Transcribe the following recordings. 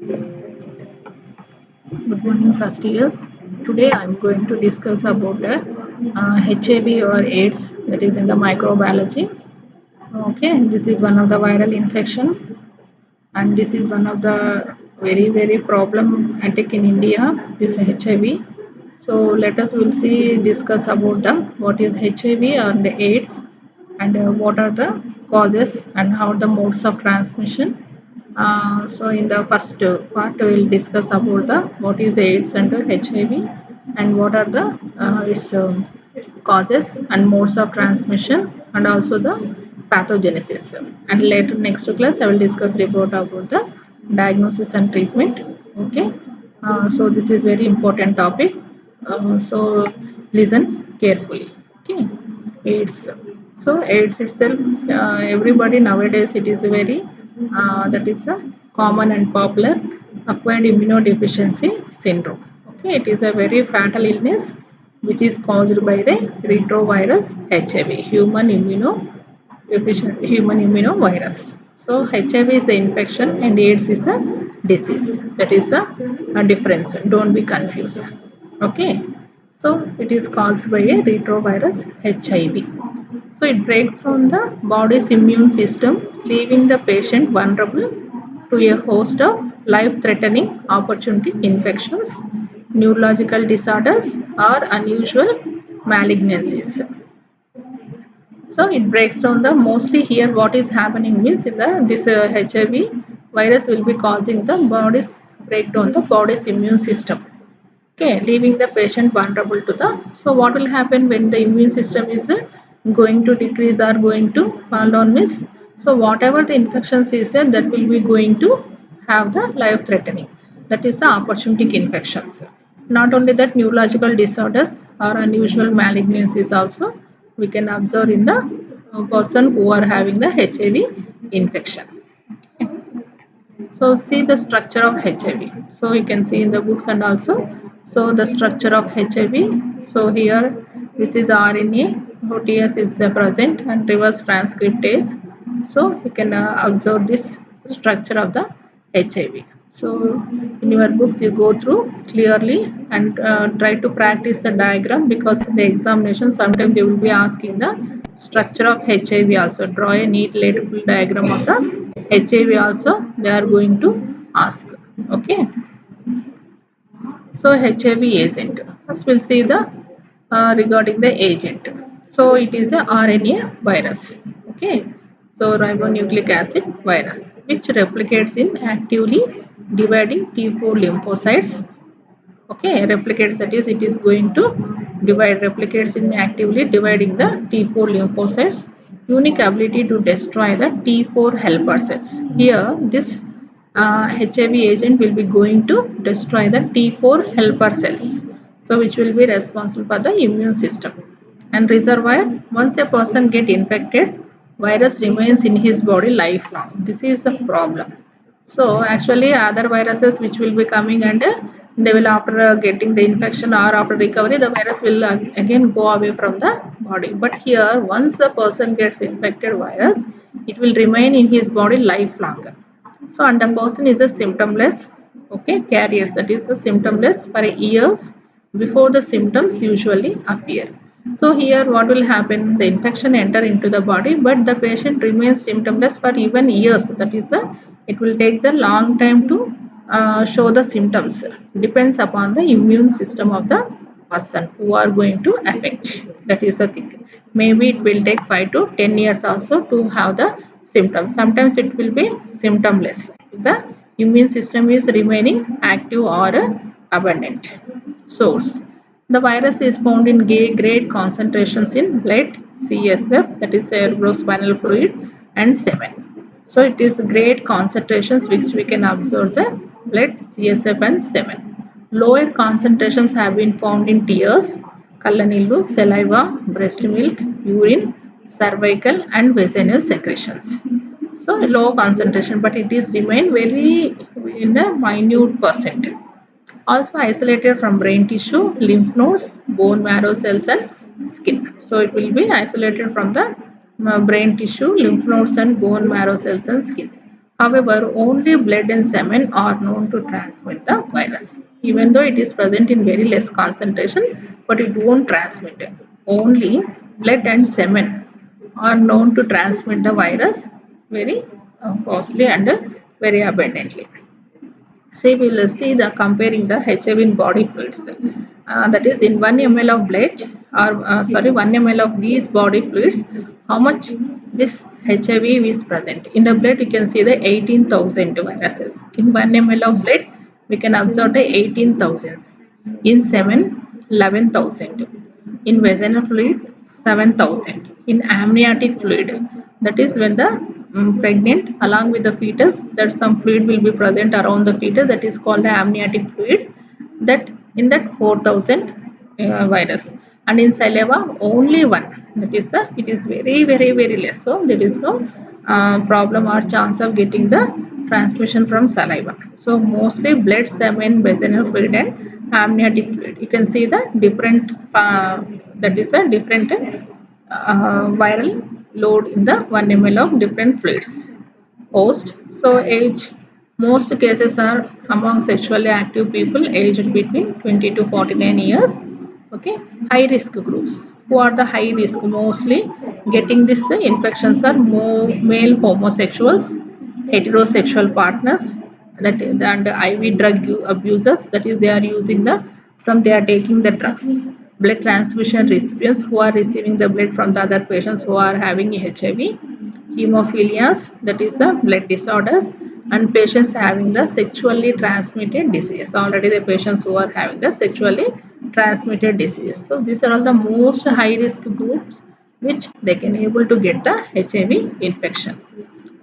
Good morning, first years. Today I'm going to discuss about the HIV or AIDS, that is in the microbiology. Okay, this is one of the viral infection, and this is one of the very problematic in India. This HIV. So let us will see discuss about the what is HIV or the AIDS, and what are the causes and how the modes of transmission. So in the first part we will discuss about the what is AIDS and HIV, and what are the its causes and modes of transmission, and also the pathogenesis. And later next class I will discuss report about the diagnosis and treatment. Okay, so this is very important topic. So listen carefully. Okay, AIDS. So AIDS itself, everybody nowadays it is very that is a common and popular acquired immunodeficiency syndrome. Okay, it is a very fatal illness which is caused by the retrovirus HIV, human immunovirus. So HIV is the infection and AIDS is the disease. That is a difference. Don't be confused. Okay. So it is caused by a retrovirus HIV. So it breaks from the body's immune system, leaving the patient vulnerable to a host of life-threatening opportunity infections, neurological disorders, or unusual malignancies. So it breaks down the mostly here what is happening means in the this HIV virus will be causing the body's breakdown the body's immune system. Okay, leaving the patient vulnerable to the. So what will happen when the immune system is going to decrease or going to fall down means, so whatever the infections is there, that will be going to have the life threatening, that is the opportunistic infections. Not only that, neurological disorders or unusual malignancies also we can observe in the person who are having the HIV infection. So see the structure of HIV. So you can see in the books and also. So the structure of HIV. So here this is RNA, OTS is present and reverse transcriptase. So you can observe this structure of the HIV. So in your books you go through clearly and try to practice the diagram, because in the examination sometimes they will be asking the structure of HIV also. Draw a neat legible diagram of the HIV also they are going to ask. Okay. So HIV agent. First we'll see the regarding the agent. So it is a RNA virus. Okay. So ribonucleic acid virus, which replicates in actively dividing T4 lymphocytes. Okay, replicates, that is it is going to divide, replicates in actively dividing the T4 lymphocytes, unique ability to destroy the T4 helper cells. Here this HIV agent will be going to destroy the T4 helper cells, so which will be responsible for the immune system. And reservoir, once a person get infected, virus remains in his body lifelong. This is the problem. So actually other viruses which will be coming, and they will after getting the infection or after recovery the virus will again go away from the body. But here once the person gets infected virus, it will remain in his body lifelong. So and the person is a symptomless, okay, carriers, that is the symptomless for years before the symptoms usually appear. So here what will happen, the infection enter into the body but the patient remains symptomless for even years, that is it will take the long time to show the symptoms, depends upon the immune system of the person who are going to affect, that is the thing. Maybe it will take 5 to 10 years also to have the symptoms. Sometimes it will be symptomless if the immune system is remaining active or abundant. Source: the virus is found in great concentrations in blood, CSF, that is cerebrospinal fluid, and semen. So it is great concentrations which we can observe the blood, CSF, and semen. Lower concentrations have been found in tears, Kallanillu, saliva, breast milk, urine, cervical, and vaginal secretions. So low concentration, but it is remain very in the minute percent. Also isolated from brain tissue, lymph nodes, bone marrow cells, and skin. So it will be isolated from the brain tissue, lymph nodes, and bone marrow cells and skin. However, only blood and semen are known to transmit the virus. Even though it is present in very less concentration, but it won't transmit it. Only blood and semen are known to transmit the virus very costly and very abundantly. See, we will see the comparing the HIV in body fluids. That is in 1 ml of blood or 1 ml of these body fluids, how much this HIV is present. In the blood, you can see the 18,000 viruses. In 1 ml of blood, we can observe the 18,000. In semen, 11,000. In vaginal fluid, 7,000. In amniotic fluid, that is when the pregnant along with the fetus, that some fluid will be present around the fetus, that is called the amniotic fluid, that in that 4,000 virus. And in saliva only one, that is it is very less, so there is no problem or chance of getting the transmission from saliva. So mostly blood, semen, vaginal fluid and amniotic fluid, you can see the different that is a different viral load in the 1 ml of different fluids. Host. So age, most cases are among sexually active people aged between 20 to 49 years. Okay, high risk groups. Who are the high risk? Mostly getting this infections are more male homosexuals, heterosexual partners, that and IV drug abusers. That is, they are using the some they are taking the drugs. Blood transfusion recipients who are receiving the blood from the other patients who are having HIV, hemophilias, that is the blood disorders, and patients having the sexually transmitted disease. Already the patients who are having the sexually transmitted disease. So these are all the most high risk groups which they can able to get the HIV infection.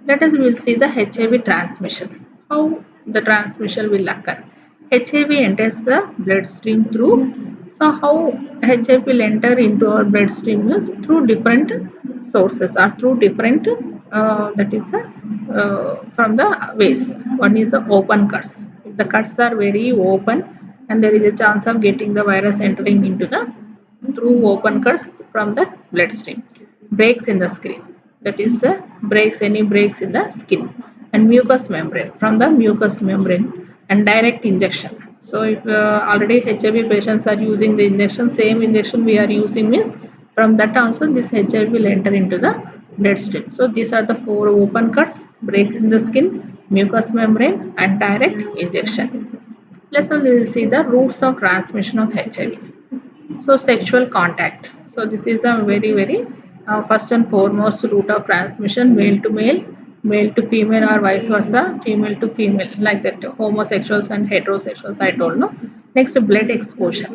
Let us will see the HIV transmission. How the transmission will occur. HIV enters the bloodstream through. So how HIV will enter into our bloodstream is through different sources or through different that is from the ways. One is the open cuts. If the cuts are very open, and there is a chance of getting the virus entering into the through open cuts from the bloodstream. Breaks in the skin, that is breaks in the skin, and mucous membrane, from the mucous membrane, and direct injection. So if already HIV patients are using the injection, same injection we are using means from that also this HIV will enter into the bloodstream. So these are the four open cuts, breaks in the skin, mucous membrane, and direct injection. Let's now we will see the routes of transmission of HIV. So sexual contact. So this is a very first and foremost route of transmission, male to female or vice versa, female to female, like that homosexuals and heterosexuals I told no. Next, blood exposure.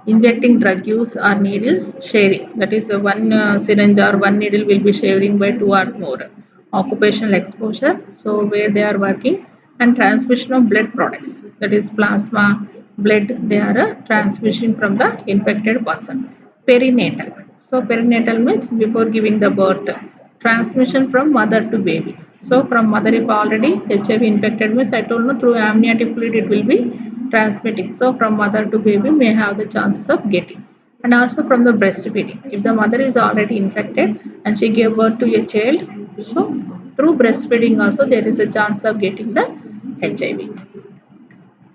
Injecting drug use or needles sharing. That is one syringe or one needle will be sharing by two or more. Occupational exposure. So where they are working, and transmission of blood products, that is plasma, blood, they are transmission from the infected person. Perinatal. So perinatal means before giving the birth. Transmission from mother to baby. So from mother, if already HIV infected means I told you through amniotic fluid it will be transmitting. So from mother to baby may have the chances of getting. And also from the breastfeeding. If the mother is already infected and she gave birth to a child, so through breastfeeding also there is a chance of getting the HIV.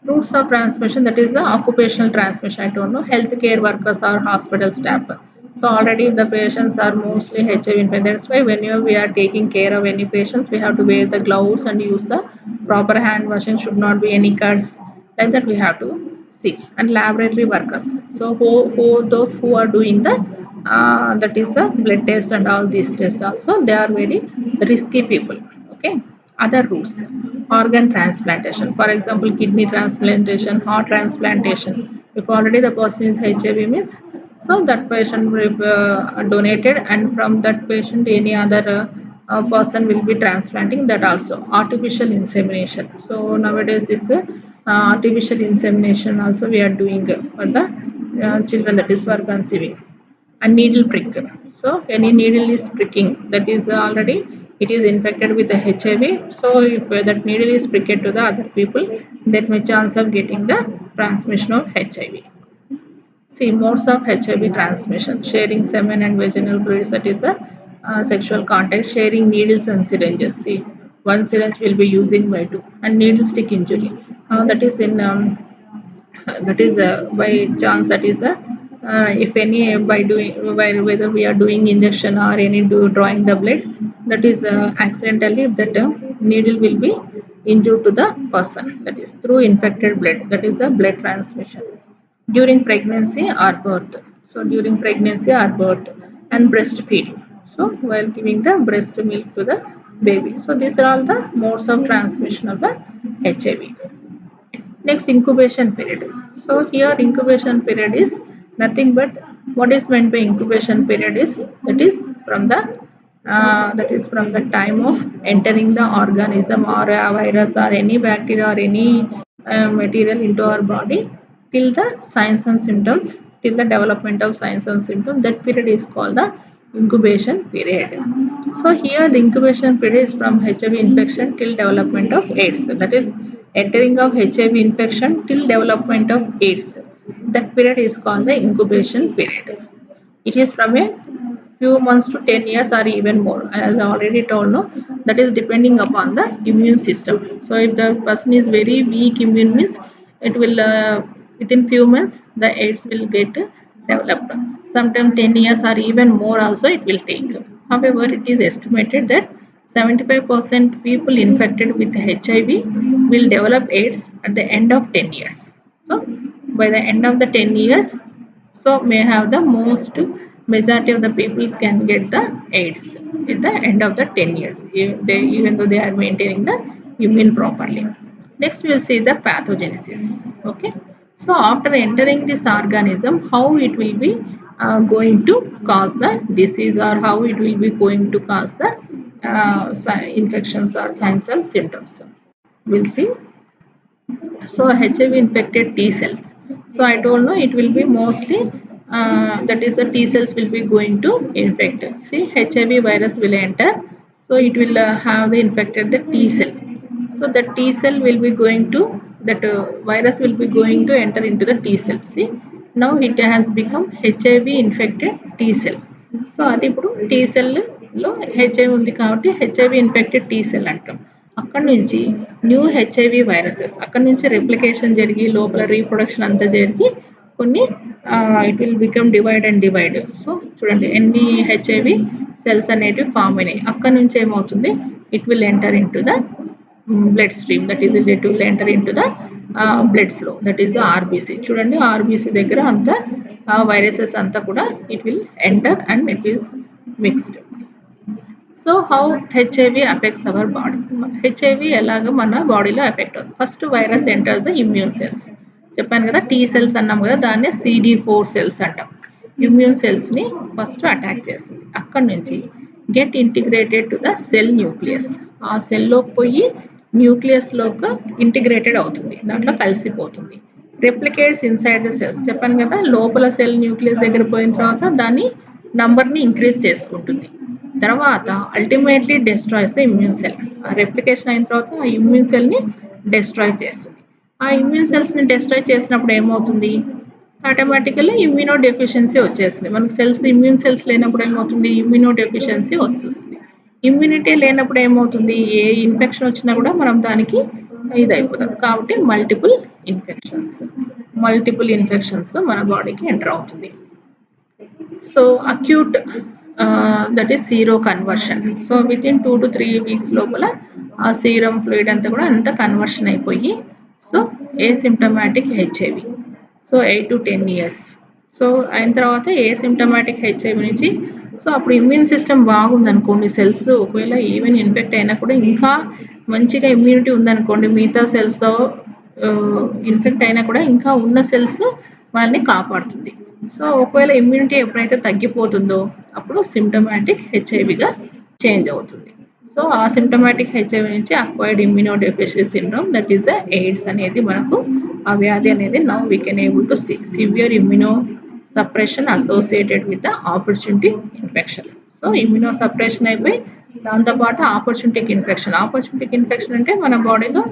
Routes of transmission, that is the occupational transmission. I don't know, healthcare workers or hospital staff. So already the patients are mostly HIV infected. That's why whenever we are taking care of any patients, we have to wear the gloves and use the proper hand washing. Should not be any cuts. Like that we have to see. And laboratory workers. So who those who are doing the that is a blood test and all these tests also, they are very risky people. Okay. Other routes, organ transplantation, for example kidney transplantation, heart transplantation. If already the person is HIV means, so that patient will be donated, and from that patient any other person will be transplanting that also. Artificial insemination, so nowadays this artificial insemination also we are doing for the children, that is for conceiving. And needle prick. So any needle is pricking, that is already it is infected with the HIV. So if that needle is pricked to the other people, that may chance of getting the transmission of HIV. See, modes of HIV transmission: sharing semen and vaginal fluids, that is a sexual contact; sharing needles and syringes. See, one syringe will be using by two, and needle stick injury, that is in that is by chance, that is if any by doing whether we are doing injection or any drawing the blood, that is accidentally that needle will be injured to the person, that is through infected blood, that is a blood transmission during pregnancy or birth. So during pregnancy or birth and breastfeeding, so while giving the breast milk to the baby. So these are all the modes of transmission of the HIV. Next, incubation period. So here incubation period is nothing but, what is meant by incubation period is, that is from the time of entering the organism or a virus or any bacteria or any material into our body till the signs and symptoms, till the development of signs and symptoms. That period is called the incubation period. So here the incubation period is from HIV infection till development of AIDS. That is entering of HIV infection till development of AIDS. That period is called the incubation period. It is from a few months to 10 years or even more. As I already told, no, that is depending upon the immune system. So if the person is very weak immune means, it will within few months the AIDS will get developed. Sometimes 10 years or even more also it will take. However, it is estimated that 75% people infected with HIV will develop AIDS at the end of 10 years. So by the end of the 10 years, so may have the most majority of the people can get the AIDS at the end of the 10 years, even though they are maintaining the immune properly. Next we will see the pathogenesis. Okay, so after entering this organism, how it will be going to cause the disease, or how it will be going to cause the infections or signs and symptoms. We'll see. So HIV infected T cells. So I told no, it will be mostly that is the T cells will be going to infect. See, HIV virus will enter, so it will have the infected the T cell. So the T cell will be going to, that virus will be going to enter into the T cell. See, now it has become HIV infected T cell. So అది ఇప్పుడు tea సెల్లో HIV ఉంది కాబట్టి HIV infected T cell అంటాం. అక్కడ నుంచి new HIV viruses అక్కడ నుంచి రెప్లికేషన్ జరిగి లోపల రీప్రొడక్షన్ అంతా జరిగి కొన్ని it will become divide and divide. So చూడండి ఎన్ని హెచ్ఐవి సెల్స్ అనేటివి ఫామ్ అయినాయి. అక్కడ నుంచి ఏమవుతుంది, it will enter in to the blood stream, that is it will enter in to the blood flow, that is the RBC. చూడండి RBC దగ్గర అంతా viruses anta kuda it will enter and it is mixed. So how HIV affects our body? HIV ఎలాగ మన బాడీలో effect అవుతుంది. First virus enters the immune cells. చెప్పాను కదా T cells అన్నాం కదా, దాన్ని CD4 సెల్స్ అంటాం. ఇమ్యూన్ సెల్స్ ని ఫస్ట్ అటాక్ చేస్తుంది. అక్కడ నుంచి get integrated to the cell nucleus. ఆ సెల్లోకి పోయి న్యూక్లియస్ లోకి ఇంటిగ్రేటెడ్ అవుతుంది, దాంట్లో కలిసిపోతుంది. Replicates inside the cells. చెప్పాను కదా లోపల సెల్ న్యూక్లియస్ దగ్గర పోయిన తర్వాత దాని నంబర్ని ఇంక్రీజ్ చేసుకుంటుంది. తర్వాత ultimately destroys the immune cell. ఆ రెప్లికేషన్ అయిన తర్వాత ఆ ఇమ్యూన్ సెల్ని డెస్ట్రాయ్ చేస్తుంది. ఆ ఇమ్యూన్ సెల్స్ని డెస్ట్రాయ్ చేసినప్పుడు ఏమవుతుంది, ఆటోమేటికల్లీ ఇమ్యూనో డెఫిషియన్సీ వచ్చేస్తుంది. మనకు సెల్స్ ఇమ్యూన్ సెల్స్ లేనప్పుడు ఏమవుతుంది, ఇమ్యూనో డెఫిషియన్సీ వస్తుంది. ఇమ్యూనిటీ లేనప్పుడు ఏమవుతుంది, ఏ ఇన్ఫెక్షన్ వచ్చినా కూడా మనం దానికి ఇది అయిపోతాం. కాబట్టి మల్టిపుల్ ఇన్ఫెక్షన్స్ మన బాడీకి ఎంటర్ అవుతుంది. So acute that is sero conversion. So with in 2 to 3 weeks లోపల ఆ సీరం ఫ్లూయిడ్ అంతా కూడా అంతా కన్వర్షన్ అయిపోయి, so asymptomatic HIV. So 8 to 10 years. So అయిన తర్వాత ఏసిమ్టమాటిక్ హెచ్ఐవి నుంచి, సో అప్పుడు ఇమ్యూన్ సిస్టమ్ బాగుందనుకోండి, సెల్స్ ఒకవేళ ఈవెన్ ఇన్ఫెక్ట్ అయినా కూడా ఇంకా మంచిగా ఇమ్యూనిటీ ఉందనుకోండి, మిగతా సెల్స్తో ఇన్ఫెక్ట్ అయినా కూడా ఇంకా ఉన్న సెల్స్ వాళ్ళని కాపాడుతుంది. సో ఒకవేళ ఇమ్యూనిటీ ఎప్పుడైతే తగ్గిపోతుందో అప్పుడు సిమ్టమాటిక్ హెచ్ఐవిగా చేంజ్ అవుతుంది. సో ఆ సిమ్టమాటిక్ హెచ్ఐవి నుంచి acquired immunodeficiency syndrome, that is the AIDS అనేది మనకు ఆ వ్యాధి అనేది now we can able to see severe immunosuppression associated with the opportunity infection. So immunosuppression అయిపోయి దాంతోపాటు ఆపర్చునిటిక్ ఇన్ఫెక్షన్ అంటే మన బాడీలో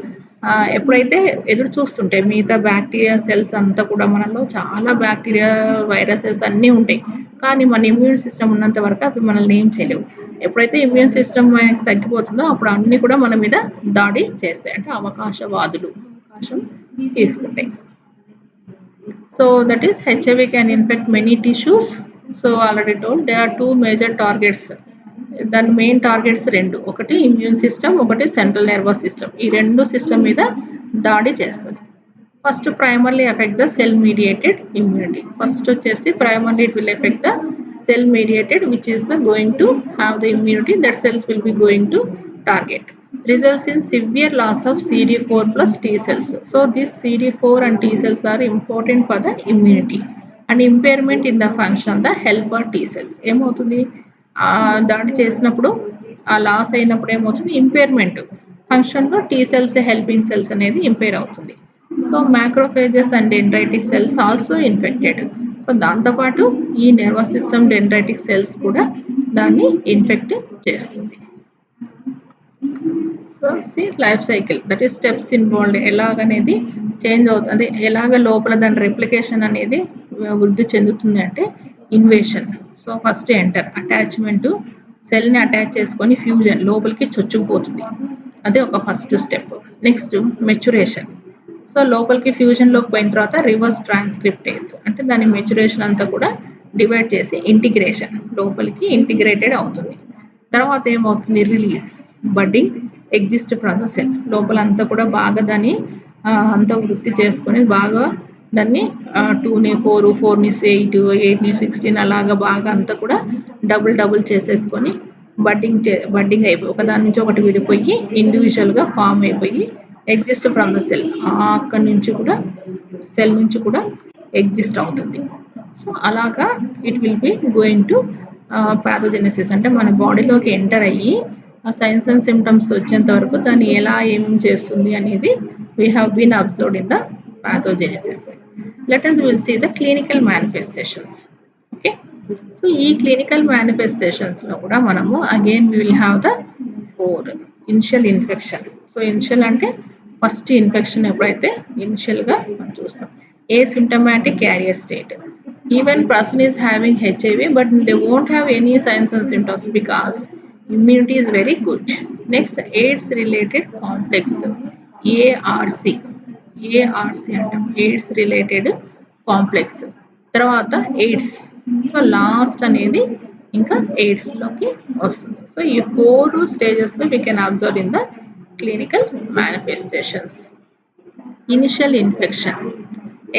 ఎప్పుడైతే ఎదురు చూస్తుంటాయి మిగతా బ్యాక్టీరియా సెల్స్ అంతా కూడా, మనలో చాలా బ్యాక్టీరియా వైరసెస్ అన్నీ ఉంటాయి, కానీ మన ఇమ్యూన్ సిస్టమ్ ఉన్నంత వరకు అవి మనల్ని ఏం చేయలేవు. ఎప్పుడైతే ఇమ్యూన్ సిస్టమ్ మనకి తగ్గిపోతుందో అప్పుడు అన్నీ కూడా మన మీద దాడి చేస్తాయి, అంటే అవకాశవాదులు అవకాశం తీసుకుంటాయి. So that is HIV can infect many tissues. So already told there are two major targets. దాని మెయిన్ టార్గెట్స్ రెండు, ఒకటి ఇమ్యూన్ సిస్టమ్, ఒకటి సెంట్రల్ నర్వస్ సిస్టమ్. ఈ రెండు సిస్టమ్ మీద దాడి చేస్తుంది. First primarily affect the cell mediated immunity. First వచ్చేసి primarily it will affect the cell mediated, which is going to have the immunity that cells will be going to target, results in severe loss of CD4 plus T cells. So these CD4 and T cells are important for the immunity and impairment in the function of the helper T cells. ఏమవుతుంది, దాడి చేసినప్పుడు ఆ loss అయినప్పుడు ఏమవుతుంది, impairment ఫంక్షన్లో T cells helping cells అనేది impaired అవుతుంది. So macrophages and dendritic cells also infected. So దాంతోపాటు ఈ నర్వస్ సిస్టమ్ డెండ్రైటిక్ సెల్స్ కూడా దాన్ని ఇన్ఫెక్ట్ చేస్తుంది. So see life cycle, that is steps involved, ఎలాగనేది చేంజ్ అవుతుంది, అదే ఎలాగ లోపల దాని రెప్లికేషన్ అనేది వృద్ధి చెందుతుంది అంటే invasion. So first enter, attachment, సెల్ని అటాచ్ చేసుకొని ఫ్యూజన్ లోపలికి చొచ్చుకుపోతుంది, అదే ఒక first step. Next maturation, so లోపలికి ఫ్యూజన్లోకి పోయిన తర్వాత రివర్స్ ట్రాన్స్క్రిప్టేస్, అంటే దాని మెచ్యురేషన్ అంతా కూడా డివైడ్ చేసి ఇంటిగ్రేషన్, లోపలికి ఇంటిగ్రేటెడ్ అవుతుంది. తర్వాత ఏమవుతుంది, release, budding, exist from the cell, లోపల అంతా కూడా బాగా దాన్ని అంతా వృత్తి చేసుకొని బాగా దాన్ని 2ని 4, 4ని 8, 8ని 16 అలాగా బాగా అంతా కూడా డబుల్ చేసేసుకొని బడ్డింగ్ అయిపోయి ఒకదాని నుంచి ఒకటి విడిపోయి ఇండివిజువల్గా ఫామ్ అయిపోయి ఎగ్జిస్ట్ ఫ్రమ్ ద సెల్, అక్కడి నుంచి కూడా సెల్ నుంచి కూడా ఎగ్జిస్ట్ అవుతుంది. సో అలాగా it will be going to pathogenesis, అంటే మన బాడీలోకి ఎంటర్ అయ్యి ఆ సైన్స్ అండ్ సిమ్టమ్స్ వచ్చేంత వరకు దాన్ని ఎలా ఏం చేస్తుంది అనేది we have been observed in the pathogenesis. Let us will see the clinical manifestations. Okay, so ఈ క్లినికల్ మేనిఫెస్టేషన్స్లో కూడా మనము again we will have the 4 initial infection. So initial అంటే ఫస్ట్ ఇన్ఫెక్షన్ ఎప్పుడైతే ఇనిషియల్గా మనం చూస్తాం, asymptomatic carrier state, even person is having HIV but they won't have any signs and symptoms because immunity is very good. Next, AIDS related complex, ARC అంటాం, AIDS related complex. తర్వాత AIDS, so last అనేది ఇంకా ఎయిడ్స్లోకి వస్తుంది. So ఈ 4 stages we can observe in the clinical manifestations. Initial infection,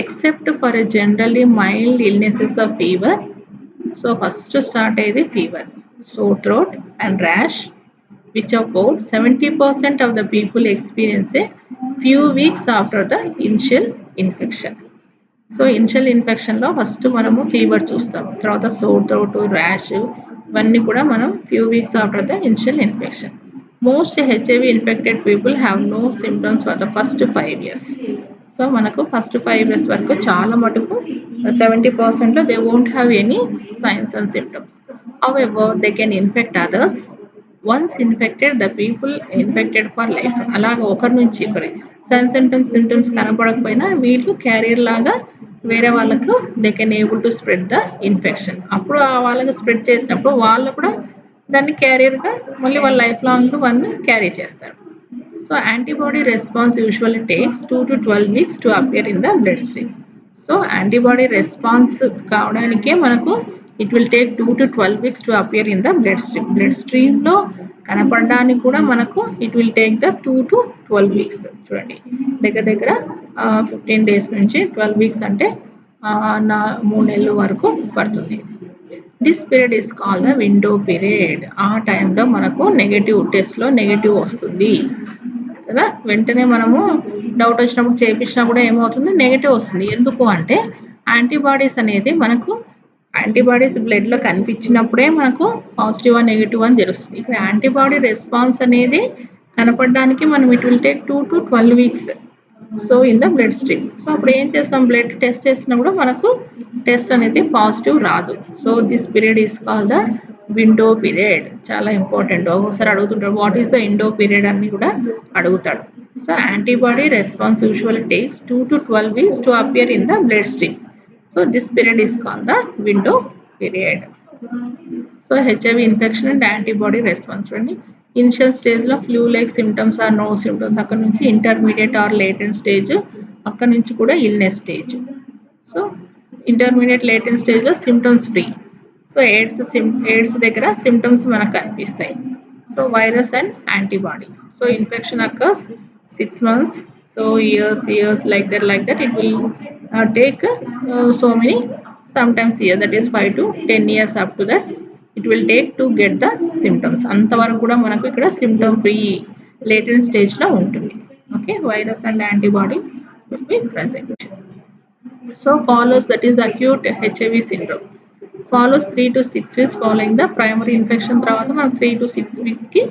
except for a generally mild illnesses of fever. So first start అయ్యేది fever, sore throat and rash, which about 70% of the people experience a few weeks after the initial infection. So initial ఇన్ఫెక్షన్లో first మనము fever చూస్తాం, తర్వాత sore throat, rash, ఇవన్నీ కూడా మనం few weeks after the initial infection. Most HIV infected people have no symptoms for the first 5 years. So మనకు first 5 years వరకు చాలా మటుకు 70%లో they won't have any signs and symptoms. However, they can infect others. Once infected, the people infected for life. అలాగా ఒకరి నుంచి ఒకరి science symptoms కనపడకపోయినా వీళ్ళు క్యారియర్ లాగా వేరే వాళ్ళకు they can able to spread the infection. అప్పుడు వాళ్ళకి స్ప్రెడ్ చేసినప్పుడు వాళ్ళు కూడా దాన్ని క్యారియర్గా మళ్ళీ వాళ్ళ లైఫ్ లాంగ్ వాళ్ళని క్యారీ చేస్తారు. So antibody response usually takes 2 to 12 weeks to appear in the blood stream. So antibody response కావడానికే మనకు it will take 2 to 12 weeks to appear in the blood stream. Blood స్ట్రీమ్లో కనపడడానికి కూడా మనకు it will take the 2 to 12 weeks. చూడండి, దగ్గర 15 days నుంచి 12 weeks అంటే 3 నెలల వరకు పడుతుంది. This period is call the window period. ఆ టైంలో మనకు నెగటివ్ టెస్ట్లో నెగటివ్ వస్తుంది కదా, వెంటనే మనము డౌట్ వచ్చినప్పుడు చేయించినా కూడా ఏమవుతుంది, నెగటివ్ వస్తుంది. ఎందుకు అంటే యాంటీబాడీస్ అనేది మనకు యాంటీబాడీస్ బ్లడ్లో కనిపించినప్పుడే మనకు పాజిటివ్ అని నెగిటివ్ అని తెలుస్తుంది. ఇక్కడ యాంటీబాడీ రెస్పాన్స్ అనేది కనపడడానికి మనం it will take 2 to 12 weeks. So in the blood stream. So అప్పుడు ఏం చేస్తాం, బ్లడ్ టెస్ట్ చేసినా కూడా మనకు టెస్ట్ అనేది పాజిటివ్ రాదు. So this period is call the window period. చాలా ఇంపార్టెంట్, ఒకసారి అడుగుతుంటాడు what is the window period అని కూడా అడుగుతాడు. So antibody response usually takes 2 to 12 weeks to appear in the blood stream. So this period is called the window period. So so HIV infection and antibody response చూడండి. Initial స్టేజ్లో flu like symptoms or no symptoms, అక్కడ నుంచి intermediate or latent stage, అక్కడ నుంచి కూడా illness stage. So intermediate latent స్టేజ్లో symptoms free. So AIDS దగ్గర symptoms మనకు కనిపిస్తాయి. So virus and antibody. So infection occurs 6 months, so years like that it will take so many sometimes years, that is 5 to 10 years up to that it will take to get the symptoms. అంతవరకు కూడా మనకు ఇక్కడ symptom free latent stage లో ఉంటుంది. Okay, virus and antibody will be present. So follows, that is acute HIV syndrome, follows 3 to 6 weeks following the primary infection. తర్వాత మనం 3 to 6 weeks కి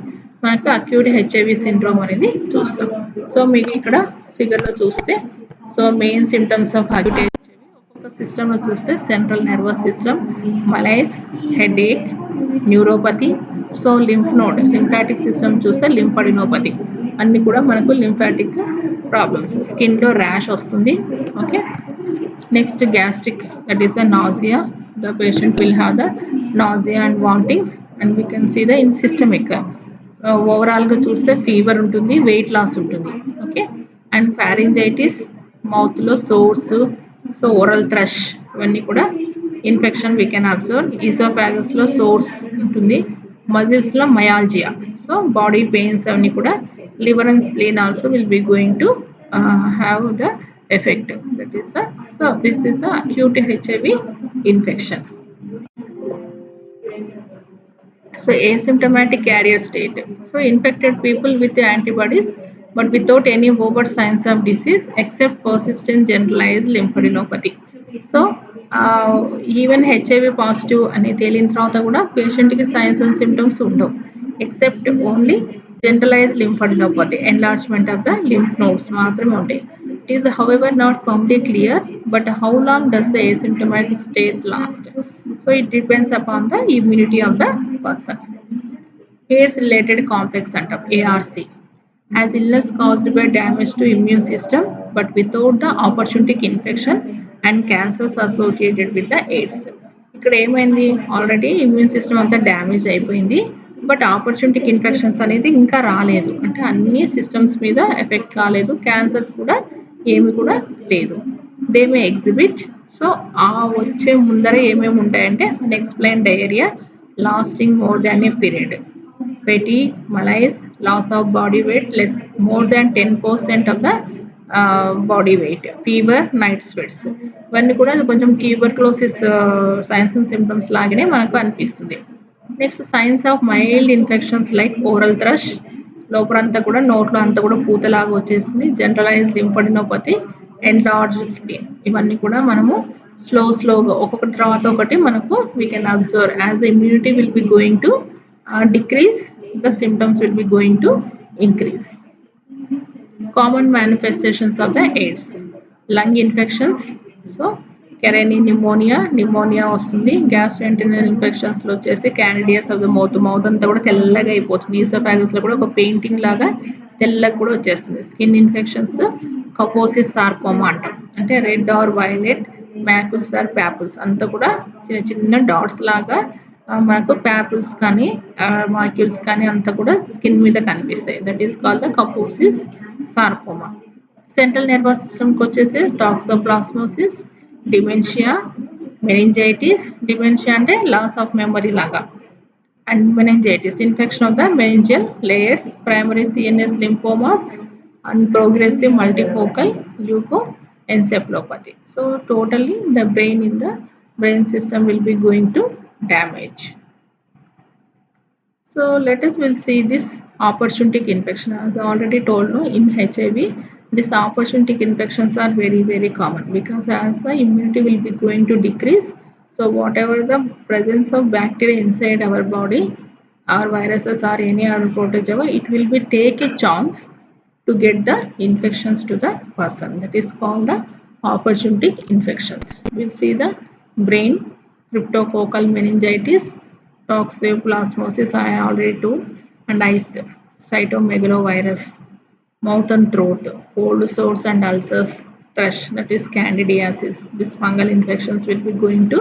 మనకు అక్యూట్ హెచ్ఐవి సిండ్రోమ్ అనేది చూస్తాం. సో మీకు ఇక్కడ ఫిగర్లో చూస్తే, so main symptoms of acute HIV ఒక్కొక్క సిస్టంలో చూస్తే central nervous system, malaise, headache, neuropathy, so lymph node, lymphatic system చూస్తే లింఫాడినోపతి, అన్ని కూడా మనకు లింఫాటిక్ ప్రాబ్లమ్స్. స్కిన్లో ర్యాష్ వస్తుంది. Okay, next gastric, that is the nausea, the patient will have the nausea and vomitings, and we can see the in systemic overall గా చూస్తే fever ఉంటుంది, weight loss ఉంటుంది. ఓకే, అండ్ ఫారింజైటిస్, మౌత్ లో source, so oral thrush, ఇవన్నీ కూడా infection we can observe. Oesophagus లో source ఉంటుంది, muscles లో మయాల్జియా, సో బాడీ పెయిన్స్ అవన్నీ కూడా. Liver and spleen also will be going to have the effect. That is the, so this is the acute HIV infection. So asymptomatic carrier state, so infected people with the antibodies but without any overt signs of disease except persistent generalized lymphadenopathy. So even HIV positive అని తేలిన తర్వాత కూడా పేషెంట్కి signs and symptoms ఉండవు, except only generalized lymphadenopathy, enlargement of the lymph nodes మాత్రమే ఉంటాయి. It is however not firmly clear, but how long does the asymptomatic state last? So it depends upon the immunity of the person. AIDS related complex antam, ARC, as illness caused by damage to immune system but without the opportunistic infection and cancers associated with the AIDS. ఇక్కడ ఏమైంది, already immune system అంతా damage అయిపోయింది, but opportunistic infections అనేది ఇంకా రాలేదు, అంటే అన్ని systems మీద ఎఫెక్ట్ కాలేదు, క్యాన్సర్స్ కూడా ఏమి కూడా లేదు. దే మే ఎగ్జిబిట్, సో ఆ వచ్చే ముందర ఏమేమి ఉంటాయంటే unexplained diarrhoea lasting more than a period, fatigue, malaise, loss of body weight less more than 10% of the body weight, fever, night sweats, ఇవన్నీ కూడా కొంచెం ట్యూబర్క్లోసిస్ సైన్స్ అండ్ సిమ్టమ్స్ లాగానే మనకు అనిపిస్తుంది. Next signs of mild infections like oral thrush, లోపలంతా కూడా నోట్లో అంతా కూడా పూతలాగా వచ్చేస్తుంది, జనరలైజ్డ్ లింఫాడినోపతి, ఎన్లార్జ్డ్ స్ప్లీన్, ఇవన్నీ కూడా మనము స్లోగా ఒక్కొక్కటి తర్వాత ఒకటి మనకు we can observe as the immunity will be going to decrease, the symptoms will be going to increase. Common manifestations of the AIDS, lung infections, so cariny pneumonia వస్తుంది, gastrointestinal infections లో వచ్చేసి క్యాండిడియాస్ ఆఫ్ ద మౌత్ అంతా కూడా తెల్లగా అయిపోతుంది, oesophagus లో కూడా ఒక పెయింటింగ్ లాగా తెల్లగా కూడా వచ్చేస్తుంది. స్కిన్ ఇన్ఫెక్షన్స్, కపోసిస్ సార్కోమా అంటాం, అంటే రెడ్ ఆర్ వైలెట్ మ్యాక్యుల్స్ ఆర్ ప్యాపుల్స్, అంతా కూడా చిన్న చిన్న డాట్స్ లాగా మనకు ప్యాపుల్స్ కానీ మాక్యూల్స్ కానీ అంతా కూడా స్కిన్ మీద కనిపిస్తాయి, that is called the Kaposi's sarcoma. Central nervous సిస్టమ్కి వచ్చేసి టాక్సోప్లాస్మోసిస్, డిమెన్షియా, మెనింజైటిస్, డిమెన్షియా అంటే లాస్ ఆఫ్ మెమరీ లాగా, and meningitis infection of the meningeal layers, primary CNS lymphomas, and progressive multifocal leukoencephalopathy. So totally the brain in the brain system will be going to damage. So let us will see this opportunistic infection. As I already told you, in HIV these opportunistic infections are very common, because as the immunity will be going to decrease, so whatever the presence of bacteria inside our body or viruses or any other protozoa, it will be take a chance to get the infections to the person, that is called the opportunistic infections. We'll see the brain, cryptococcal meningitis, toxoplasmosis I already told, and eyes, cytomegalovirus, mouth and throat, cold sores and ulcers, thrush, that is candidiasis. These fungal infections will be going to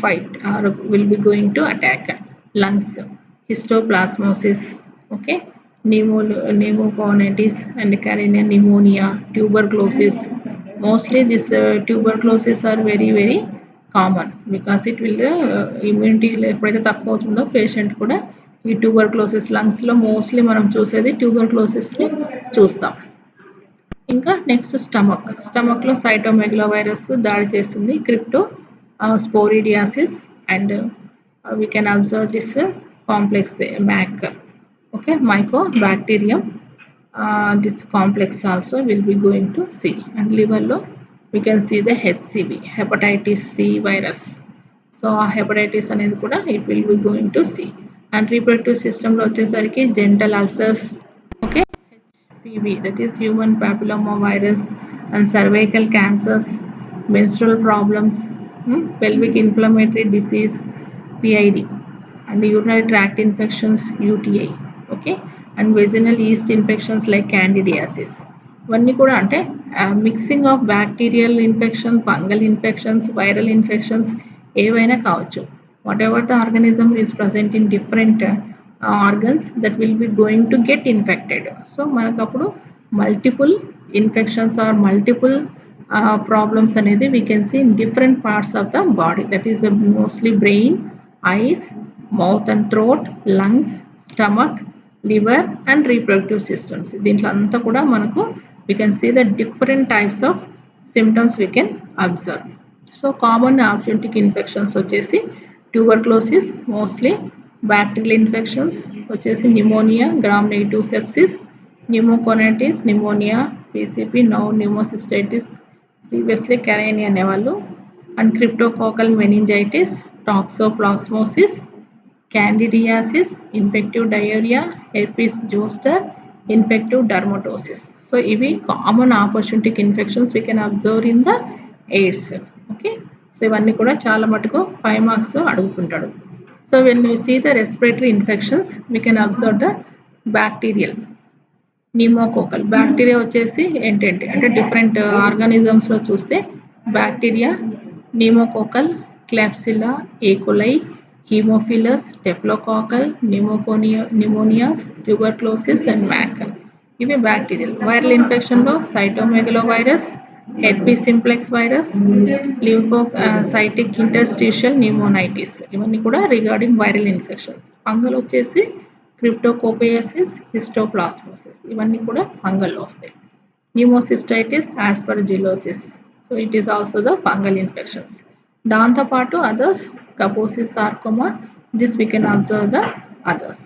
fight or will be going to attack. Lungs, histoplasmosis, okay, pneumoconitis and carinian pneumonia, tuberculosis. Mostly this tuberculosis are very common because it will immunity ఎప్పుడైతే తక్కువ అవుతుందో patient కూడా ఈ tuberculosis లంగ్స్లో mostly మనం చూసేది ట్యూబర్క్లోసిస్ని చూస్తాం. ఇంకా next స్టమక్లో cytomegalovirus దాడి చేస్తుంది. Cryptosporidiosis and we can observe this complex MAC, okay, mycobacterium. This complex also will be going to see. And liver lo we can see the HCV, hepatitis C virus. So hepatitis అనేది కూడా it will be going to see. And reproductive system లో వచ్చేసరికి genital ulcers, okay, HPV, that is human papilloma virus, and cervical cancers, menstrual problems, pelvic inflammatory disease, PID, and urinary tract infections, UTI, okay, and vaginal yeast infections like candidiasis. ఇవన్నీ కూడా అంటే mixing of bacterial infection, fungal infections, viral infections ఏవైనా కావచ్చు. Whatever the organism is present in different organs that will be going to get infected. So మనకు అప్పుడు multiple infections or multiple problems అనేది we can see in different parts of the body, that is mostly brain, eyes, mouth and throat, lungs, stomach, liver and reproductive systems. దీంట్లో అంతా కూడా మనకు we can see the different types of symptoms we can observe. So common opportunistic infections వచ్చేసి tuberculosis, mostly bacterial infections వచ్చేసి pneumonia, gram negative sepsis, pneumoconitis, pneumonia, PCP, now pneumocystitis, previously carrier అనేవాళ్ళు, and cryptococcal meningitis, toxoplasmosis, candidiasis, infective diarrhea, herpes zoster, infective dermatosis. So ఇవి common opportunistic infections we can observe in the AIDS, okay. So ఇవన్నీ కూడా చాలా మటుకు 5 marks అడుగుతుంటాడు. So when we see the respiratory infections we can observe the bacterial, pneumococcal. Bacteria వచ్చేసి ఏంటంటే అంటే different ఆర్గానిజమ్స్లో చూస్తే bacteria pneumococcal, Klebsiella, E coli, Haemophilus, staphylococcal, pneumonias, tuberculosis and MAC. ఇవి బ్యాక్టీరియల్. వైరల్ ఇన్ఫెక్షన్లో cytomegalovirus, herpes simplex virus, lymphocytic interstitial pneumonitis, ఇవన్నీ కూడా regarding viral infections. Fungal వచ్చేసి క్రిప్టోకోకయాసిస్, హిస్టోప్లాస్మోసిస్, ఇవన్నీ కూడా ఫంగల్లో వస్తాయి. Pneumocystis, aspergillosis, so it is also the fungal infections. దాంతోపాటు others, Kaposi's sarcoma, this we can observe the others.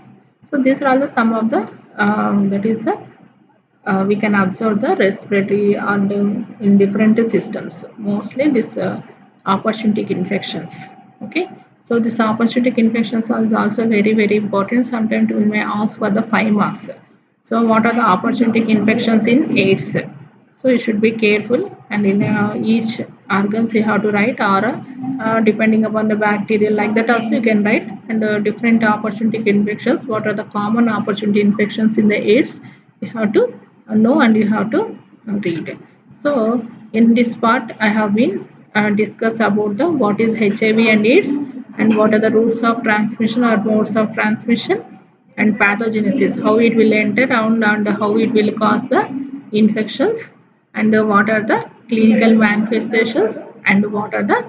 So these are all the some of the that is we can observe the respiratory and in different systems, mostly this opportunistic infections, okay. So this opportunistic infections is also very important. Sometimes we may ask for the 5 marks. So what are the opportunistic infections in AIDS? So you should be careful, and in each organs you have to write, or depending upon the bacterial like that also you can write. And different opportunistic infections, what are the common opportunity infections in the AIDS, you have to know and you have to read. So in this part I have been discuss about the what is HIV and AIDS, and what are the routes of transmission or modes of transmission, and pathogenesis, how it will enter and how it will cause the infections, and what are the clinical manifestations, and what are the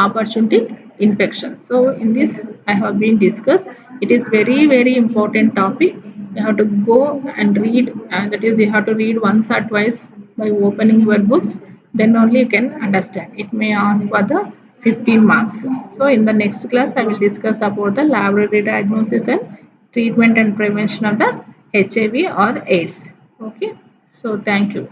opportunistic infections. So in this I have been discussed. It is very important topic. You have to go and read, and that is you have to read once or twice by opening your books, then only you can understand. It may ask for the 15 marks. So in the next class I will discuss about the laboratory diagnosis and treatment and prevention of the HIV or AIDS, okay. So thank you.